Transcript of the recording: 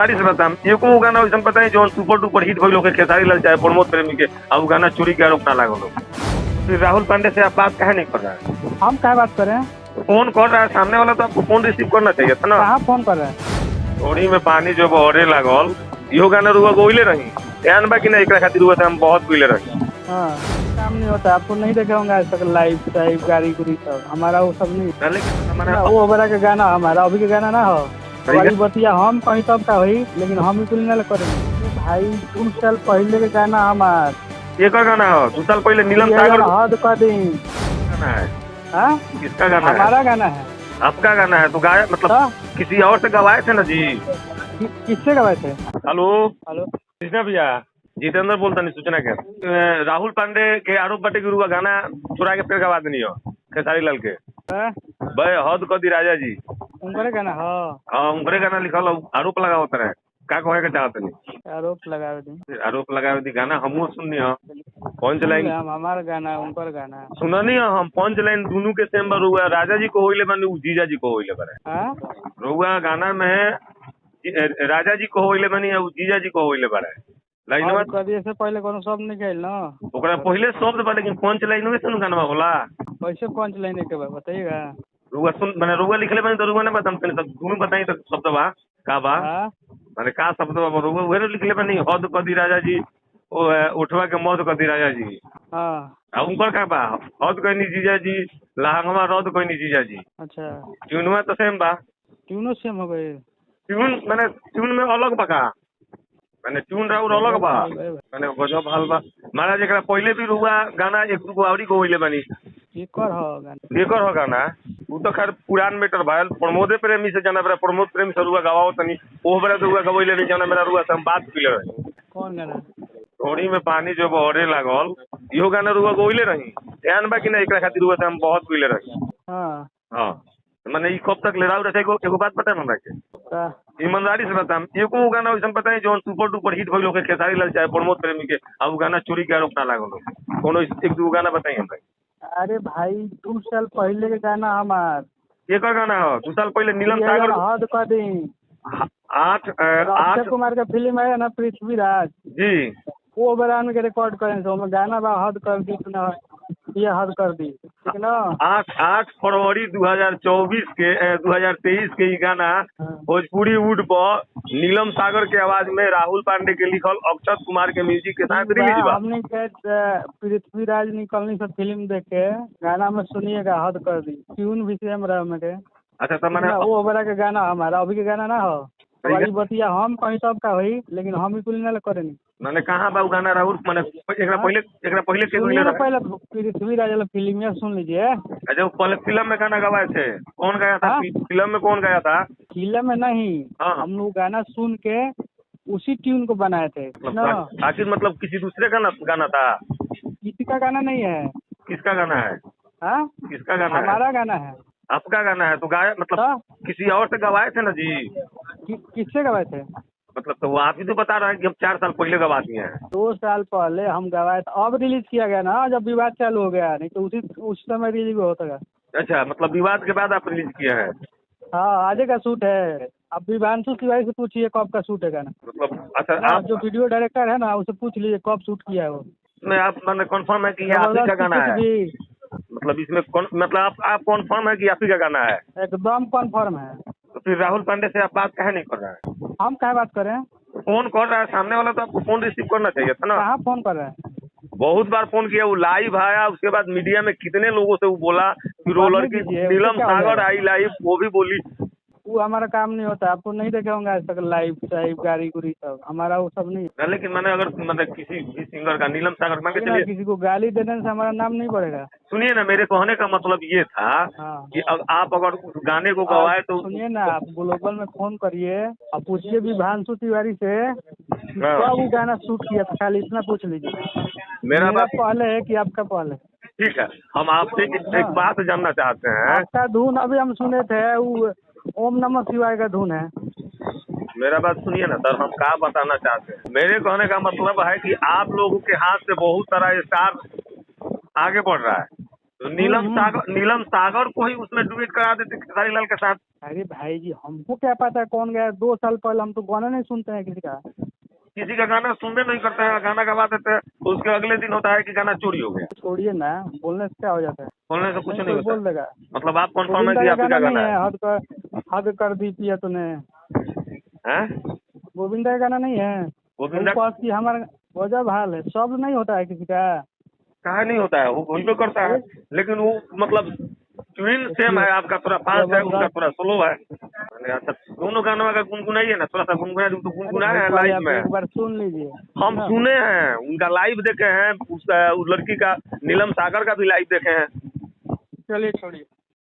से बताम एको गाना वैसा पता है जो सुपर डुपर हिट भइल होके खेसारी लाल चाहे प्रमोद प्रेमी के अब गाना चोरी के आरोप ना लागल हो। फिर राहुल पांडे से आप बात कहे नहीं कर रहा है? हम क्या बात कर रहे हैं? फोन कर रहा है सामने वाला, तो आपको फोन रिसीव करना चाहिए था ना। कहाँ फोन कर रहे हैं? थोड़ी में पानी जो बहरे लागल यो गाना रुआ गोइले रही ध्यान बा कि ना एक खातिर हुआ था हम बहुत गोइले रही। हाँ, काम नहीं होता, आपको नहीं देखे होंगे आज तक लाइव टाइप गाड़ी गुड़ी सब, हमारा वो सब नहीं। लेकिन हमारा वो ओबरा के गाना हमारा अभी के गाना ना हो वही बतिया हम कहीं तब का हुई, लेकिन हम ही कुल ना करेंगे भाई। 2 साल पहले के गाना हमार एक गाना हो 2 साल पहले नीलम सागर हद कर दी गाना है। हाँ? किसका गाना है? हमारा गाना है। आपका गाना है तो गाया मतलब हाँ? किसी और से गवाए थे ना जी। किससे गवाए थे? हेलो हेलो, कृष्णा भैया, जितेंद्र बोलता नहीं सूचना के राहुल पांडे के आरोप बटे गुरु का गाना चुरा के फिर गवा देनी हो खेसारी लाल के हाँ? भाई हद कर दी राजा जी। उनका गाना हाँ उनकरे गाना लिखल आरोप लगाओ तरह का कहे के चाहत नहीं आरोप लगा दी, आरोप लगावे दी गाना हमू सुननी हो पंच लाइन हमारा गाना उनका गाना सुननी हो हम पंच लाइन दोनों के सेम बार हुआ राजा जी को होइले बने जीजा जी को होइले बने हाँ? रुआ गाना में राजा जी को होइले बनी जीजा जी को होइले बने लाइन में कभी से पहले कोनो शब्द नहीं कहल ना, ओकरा पहले शब्द बा लेकिन पंच लाइन में सुन गाना होला कैसे पंच लाइन के बाद बताइएगा। रुआ सुन मैंने रुआ लिखले बने तो रुआ ने बताम तनी सब दोनों बताई तो शब्द बा का बा हाँ? माने का शब्द बा रुआ उहे लिखले बनी हद कदी राजा जी ओ उठवा के मौत कदी राजा जी। हाँ, अब उनकर का बा हद कहनी जीजा जी लहंगवा रद कहनी जीजा जी। अच्छा, ट्यूनवा तो सेम बा ट्यूनो सेम हो गए। ट्यून माने ट्यून में अलग बा का माने ट्यून राउर अलग बा माने गजब हाल बा महाराज एकरा पहले भी रुआ गाना एक दुगो आवरी को होइले बनी एकर हो गाना एकर हो गाना उ तो खैर पुरान मेटर भाई प्रमोदे प्रेमी से जाना बरा प्रमोद प्रेमी से रुआ गवाओ तनी ओ बरा रुआ गवइले नहीं जाना मेरा रुआ से हम बात कइले रही कौन गाना? थोड़ी में पानी जो बहरे लागल यो गाना रुआ गोइले रही ध्यान बा कि ना एकरा खातिर हुआ था हम बहुत गोइले रही। हाँ, हां माने ई कब तक ले राउ रहे एगो बात पता हमरा के ईमानदारी से बताम एको गाना वैसा पता है जो सुपर डुपर हिट भइल होके खेसारी लाल चाहे प्रमोद प्रेमी के अब गाना चोरी के आरोप ना लागल हो कोनो एक दो गाना बताई हमरा। अरे भाई 2 साल पहले के गाना हमार एक गाना हो 2 साल पहले नीलम सागर हद कर दी 8 कुमार का फिल्म है ना पृथ्वीराज जी वो बरान के रिकॉर्ड करें तो गाना बा हद कर दी ना, ये हद कर दी ठीक ना। 8 फरवरी 2024 के 2023 के ई गाना भोजपुरी वुड पर नीलम सागर के आवाज में राहुल पांडे के लिखल अक्षत कुमार के म्यूजिक के साथ रिलीज बा। हमने के पृथ्वीराज निकलनी से फिल्म देख के गाना में सुनिएगा हद कर दी ट्यून भी सेम रहा मेरे। अच्छा तो मैंने वो बड़ा के गाना हमारा अभी के गाना ना हो वही बतिया हम कहीं तब का हुई, लेकिन हम ही कुल ना करेंगे। मैंने कहाँ बा गाना राहुल माने एकरा पहले के सुनिए ना पहले पृथ्वीराज वाला फिल्म सुन लीजिए। अच्छा पहले फिल्म में गाना गवाए थे कौन गाया था? फिल्म में कौन गाया था? फिल्म में नहीं, हम लोग गाना सुन के उसी ट्यून को बनाए थे ना। आखिर मतलब किसी दूसरे का गाना था? किसी का गाना नहीं है। किसका गाना है? हाँ? किसका गाना है? हमारा गाना है। आपका गाना है तो गाया मतलब किसी और से गवाए थे ना जी। किससे गवाए थे? मतलब तो आप ही तो बता रहे हैं कि हम 4 साल पहले गवा दिए हैं। 2 साल पहले हम गवाए थे, अब रिलीज किया गया ना जब विवाद चालू हो गया, नहीं तो उस समय रिलीज होता है। अच्छा मतलब विवाद के बाद आप रिलीज किए हैं? हाँ, आज का शूट है। अब विवांशु तिवारी से पूछिए कब का शूट है गाना। मतलब अच्छा आप जो वीडियो डायरेक्टर है ना उससे पूछ लीजिए कब शूट किया है वो। मैं आप मैंने कंफर्म है कि ये आप ही का गाना है? मतलब इसमें मतलब आप कंफर्म है कि आप ही का गाना है? एकदम कंफर्म है। तो फिर राहुल पांडे से आप बात कहे नहीं कर रहे हैं? हम क्या बात कर रहे हैं? फोन कर रहा है सामने वाला तो आपको फोन रिसीव करना चाहिए था ना। कहाँ फोन कर रहे हैं? बहुत बार फोन किया, वो लाइव आया उसके बाद मीडिया में कितने लोगों से वो बोला कि रोलर की नीलम सागर आई लाइव वो भी बोली। वो हमारा काम नहीं होता, आपको नहीं देखे होंगे आज तक लाइव टाइप गाड़ी गुड़ी सब, हमारा वो सब नहीं है। लेकिन मैंने अगर मतलब किसी भी सिंगर का नीलम सागर मान के चलिए किसी को गाली देने से हमारा नाम नहीं पड़ेगा। सुनिए ना मेरे कहने का मतलब ये था कि आप अगर उस गाने को गवाए तो सुनिए ना, आप ग्लोबल में फोन करिए और पूछिए विवांशु तिवारी से कब वो गाना शूट किया था, खाली इतना पूछ लीजिए। मेरा बात पहले है कि आपका पहले? ठीक है, हम आपसे एक बात जानना चाहते हैं। आपका धुन अभी हम सुने थे वो ओम नमः शिवाय का धुन है। मेरा बात सुनिए ना सर, हम क्या बताना चाहते हैं। मेरे कहने का मतलब है कि आप लोगों के हाथ से बहुत सारा स्टार आगे बढ़ रहा है, तो नीलम सागर को ही उसमें डुएट करा देते खेसारी लाल के साथ। अरे भाई जी हमको क्या पता कौन गया 2 साल पहले, हम तो गाना नहीं सुनते हैं किसी का। किसी का गाना सुनने नहीं करते हैं, गाना गवा देते हैं तो उसके अगले दिन होता है कि गाना चोरी हो गया। छोड़िए ना, बोलने से क्या हो जाता है। बोलने से कुछ नहीं कोई बोल होता। देगा। मतलब आप कन्फर्म है गोविंदा कि का आप ही गाना का नहीं गाना है, हद कर दी पिया तूने। है? गोविंदा का गाना नहीं है। गोविंदा ऊपर की हमारा गजब हाल है, शब्द नहीं होता है किसी का। कहा नहीं होता है, वो भी करता है, लेकिन वो मतलब ट्यून सेम है, आपका थोड़ा फास्ट है, उनका थोड़ा स्लो है। अच्छा दोनों गानों का गुनगुनाइए ना, थोड़ा सा गुनगुना दूं तो गुनगुनाए हैं पहले लाइव आप में। एक बार सुन लीजिए। हम सुने हैं, उनका लाइव देखे हैं, उसका उस लड़की का नीलम सागर का भी लाइव देखे हैं। चलिए छोड़िए।